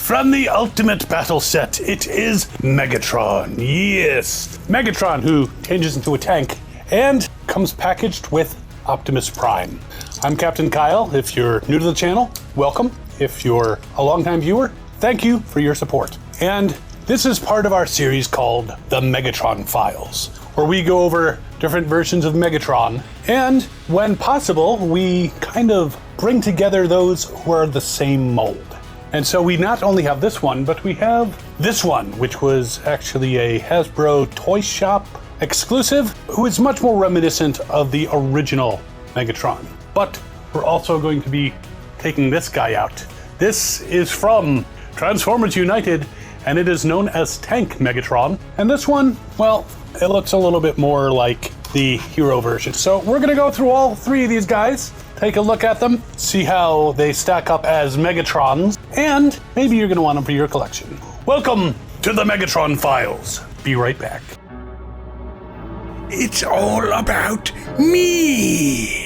From the Ultimate Battle Set, it is Megatron. Yes, Megatron, who changes into a tank and comes packaged with Optimus Prime. I'm Captain Kyle. If you're new to the channel, welcome. If you're a longtime viewer, thank you for your support. And this is part of our series called the Megatron Files, where we go over different versions of Megatron, and when possible, we kind of bring together those who are the same mold. And so we not only have this one, but we have this one, which was actually a Hasbro Toy Shop exclusive, who is much more reminiscent of the original Megatron. But we're also going to be taking this guy out. This is from Transformers United, and it is known as Tank Megatron. And this one, well, it looks a little bit more like the hero version. So we're gonna go through all three of these guys, take a look at them, see how they stack up as Megatrons, and maybe you're gonna want them for your collection. Welcome to the Megatron Files. Be right back. It's all about me.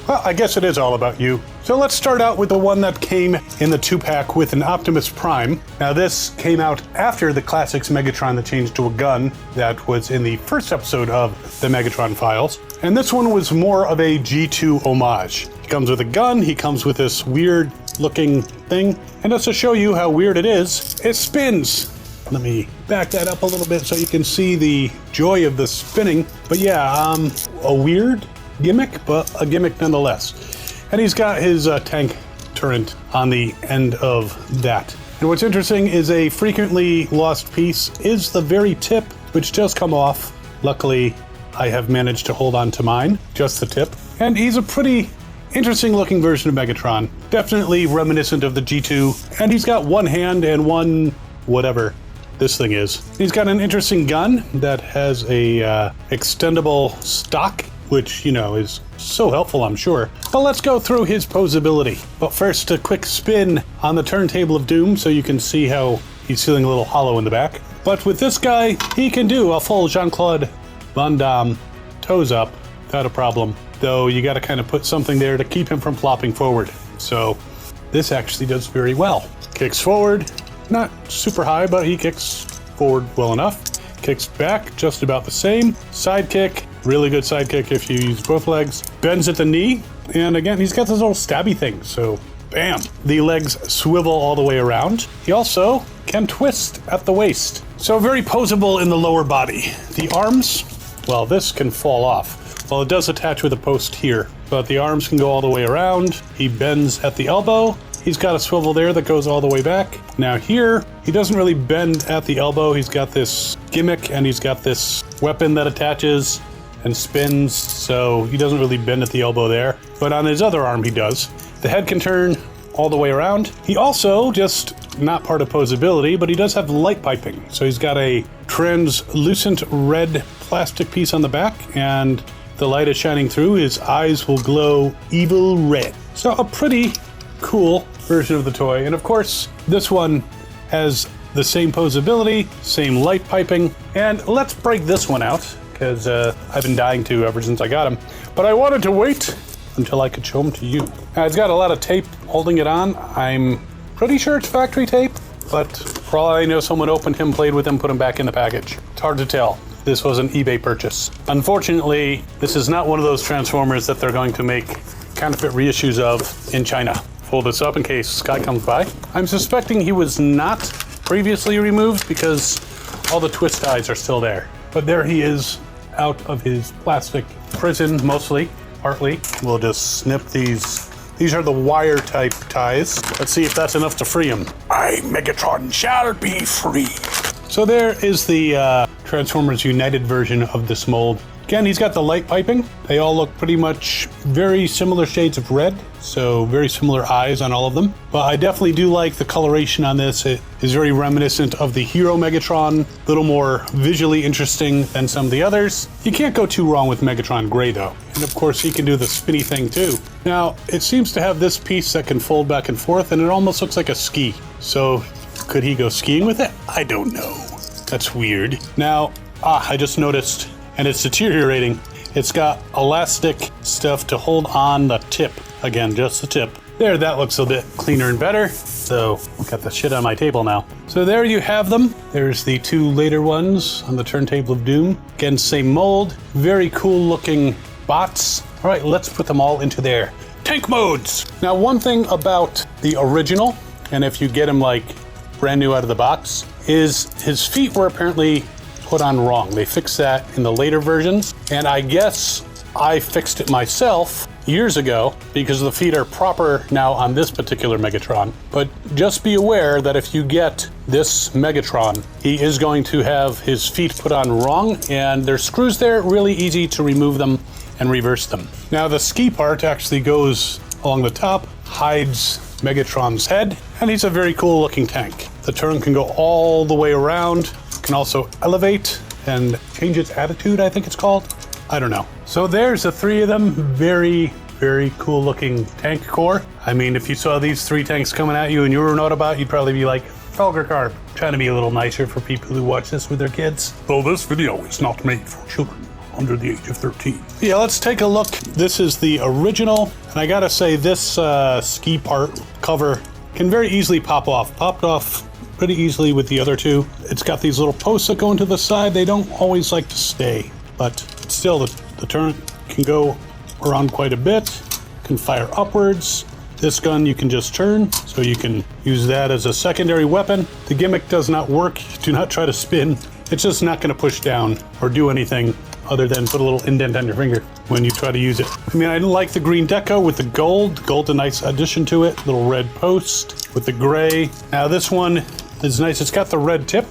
Well, I guess it is all about you. So let's start out with the one that came in the 2-pack with an Optimus Prime. Now this came out after the Classics Megatron that changed to a gun that was in the first episode of the Megatron Files. And this one was more of a G2 homage. He comes with a gun, he comes with this weird looking thing. And just to show you how weird it is, it spins. Let me back that up a little bit so you can see the joy of the spinning. But yeah, a weird gimmick, but a gimmick nonetheless. And he's got his tank turret on the end of that. And what's interesting is a frequently lost piece is the very tip, which does come off. Luckily, I have managed to hold on to mine, just the tip. And he's a pretty interesting looking version of Megatron. Definitely reminiscent of the G2. And he's got one hand and one whatever this thing is. He's got an interesting gun that has a extendable stock, which, you know, is so helpful, I'm sure. But let's go through his posability. But first, a quick spin on the turntable of doom so you can see how he's feeling a little hollow in the back. But with this guy, he can do a full Jean-Claude Van Damme toes up without a problem. Though you gotta kind of put something there to keep him from flopping forward. So this actually does very well. Kicks forward, not super high, but he kicks forward well enough. Kicks back, just about the same. Side kick, really good side kick if you use both legs. Bends at the knee, and again, he's got this little stabby thing, so bam. The legs swivel all the way around. He also can twist at the waist. So very posable in the lower body. The arms, well, this can fall off. Well, it does attach with a post here, but the arms can go all the way around. He bends at the elbow. He's got a swivel there that goes all the way back. Now here, he doesn't really bend at the elbow. He's got this gimmick and he's got this weapon that attaches and spins, so he doesn't really bend at the elbow there. But on his other arm, he does. The head can turn all the way around. He also, just not part of posability, but he does have light piping. So he's got a translucent red plastic piece on the back, and the light is shining through. His eyes will glow evil red. So a pretty cool version of the toy. And of course, this one has the same posability, same light piping. And let's break this one out, because I've been dying to ever since I got him. But I wanted to wait until I could show him to you. Now, it's got a lot of tape holding it on. I'm pretty sure it's factory tape, but for all I know, someone opened him, played with him, put him back in the package. It's hard to tell. This was an eBay purchase. Unfortunately, this is not one of those Transformers that they're going to make counterfeit reissues of in China. Fold this up in case Sky comes by. I'm suspecting he was not previously removed because all the twist ties are still there. But there he is out of his plastic prison, mostly, partly. We'll just snip these. These are the wire type ties. Let's see if that's enough to free him. I, Megatron, shall be free. So there is the Transformers United version of this mold. Again, he's got the light piping. They all look pretty much very similar shades of red, so very similar eyes on all of them. But I definitely do like the coloration on this. It is very reminiscent of the Hero Megatron, a little more visually interesting than some of the others. You can't go too wrong with Megatron Gray though. And of course he can do the spinny thing too. Now, it seems to have this piece that can fold back and forth, and it almost looks like a ski. So could he go skiing with it? I don't know. That's weird. Now, I just noticed, and it's deteriorating. It's got elastic stuff to hold on the tip. Again, just the tip. There, that looks a bit cleaner and better. So got the shit on my table now. So there you have them. There's the two later ones on the turntable of doom. Again, same mold, very cool looking bots. All right, let's put them all into their tank modes. Now, one thing about the original, and if you get him like brand new out of the box, is his feet were apparently put on wrong. They fixed that in the later versions, and I guess I fixed it myself years ago because the feet are proper now on this particular Megatron. But just be aware that if you get this Megatron, he is going to have his feet put on wrong, and there's screws there, really easy to remove them and reverse them. Now the ski part actually goes along the top, hides Megatron's head, and he's a very cool looking tank. The turn can go all the way around, can also elevate and change its attitude, I think it's called. I don't know. So there's the three of them. Very, very cool looking tank core. I mean, if you saw these three tanks coming at you and you were an Autobot, you'd probably be like, Felger Carb. Trying to be a little nicer for people who watch this with their kids. Though this video is not made for children under the age of 13. Yeah, let's take a look. This is the original, and I gotta say this ski part cover can very easily pop off. Popped off pretty easily with the other two. It's got these little posts that go into the side. They don't always like to stay, but still the turret can go around quite a bit, can fire upwards. This gun you can just turn, so you can use that as a secondary weapon. The gimmick does not work. Do not try to spin. It's just not gonna push down or do anything other than put a little indent on your finger when you try to use it. I mean, I like the green deco with the gold. Gold's a nice addition to it. Little red post with the gray. Now this one is nice. It's got the red tip.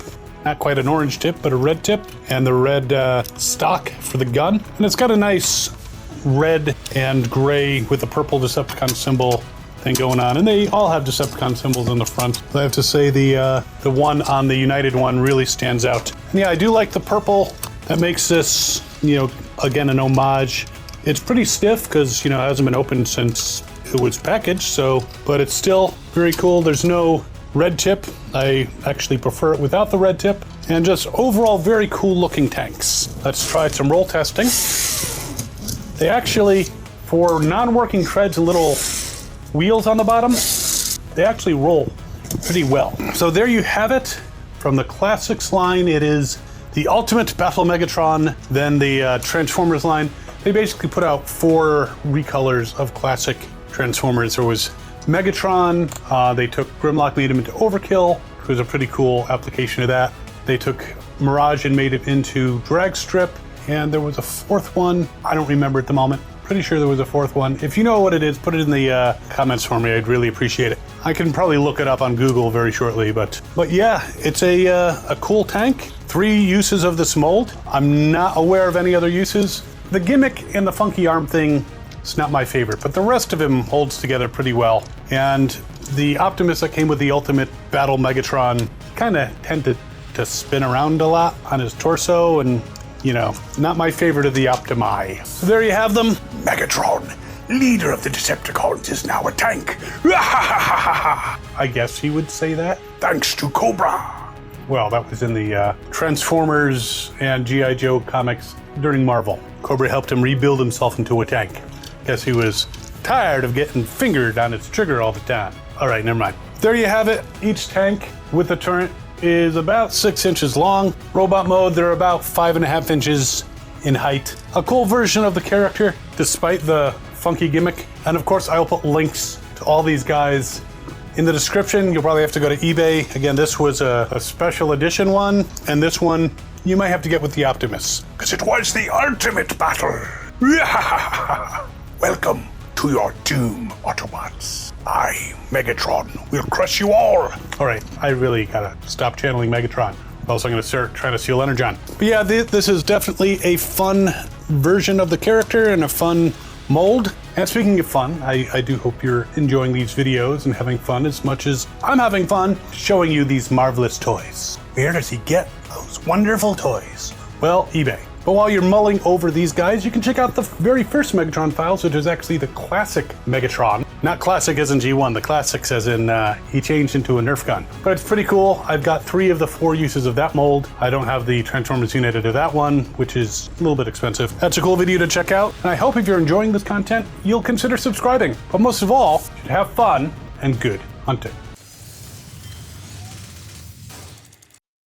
Not quite an orange tip, but a red tip. And the red stock for the gun. And it's got a nice red and gray with the purple Decepticon symbol thing going on. And they all have Decepticon symbols in the front. I have to say the one on the United one really stands out. And yeah, I do like the purple. That makes this, again, an homage. It's pretty stiff because, it hasn't been opened since it was packaged, but it's still very cool. There's no red tip. I actually prefer it without the red tip. And just overall very cool looking tanks. Let's try some roll testing. They actually, for non-working treads and little wheels on the bottom, they actually roll pretty well. So there you have it. From the Classics line, it is the Ultimate Battle Megatron, then the Transformers line. They basically put out 4 recolors of classic Transformers. There was Megatron, they took Grimlock, made him into Overkill, which was a pretty cool application of that. They took Mirage and made it into Dragstrip, and there was a 4th one. I don't remember at the moment. Pretty sure there was a 4th one. If you know what it is, put it in the comments for me. I'd really appreciate it. I can probably look it up on Google very shortly, but yeah, it's a cool tank. 3 uses of this mold. I'm not aware of any other uses. The gimmick and the funky arm thing is not my favorite, but the rest of him holds together pretty well. And the Optimus that came with the Ultimate Battle Megatron kind of tended to spin around a lot on his torso, and not my favorite of the Optimi. So there you have them. Megatron, leader of the Decepticons, is now a tank. I guess he would say that. Thanks to Cobra. Well, that was in the Transformers and G.I. Joe comics during Marvel. Cobra helped him rebuild himself into a tank. Guess he was tired of getting fingered on its trigger all the time. All right, never mind. There you have it. Each tank with the turret is about 6 inches long. Robot mode, they're about 5.5 inches in height. A cool version of the character, despite the funky gimmick. And of course, I'll put links to all these guys in the description. You'll probably have to go to eBay. Again, this was a special edition one, and this one you might have to get with the Optimus. Because it was the ultimate battle. Welcome to your doom, Autobots. I, Megatron, will crush you all. All right, I really gotta stop channeling Megatron. Else I'm gonna start trying to steal Energon. But yeah, this is definitely a fun version of the character and a fun mold. And speaking of fun, I do hope you're enjoying these videos and having fun as much as I'm having fun showing you these marvelous toys. Where does he get those wonderful toys? Well, eBay. But while you're mulling over these guys, you can check out the very first Megatron Files, which is actually the classic Megatron. Not classic as in G1, the classics as in he changed into a Nerf gun. But it's pretty cool. I've got 3 of the 4 uses of that mold. I don't have the Transformers United of that one, which is a little bit expensive. That's a cool video to check out. And I hope if you're enjoying this content, you'll consider subscribing. But most of all, you should have fun and good hunting.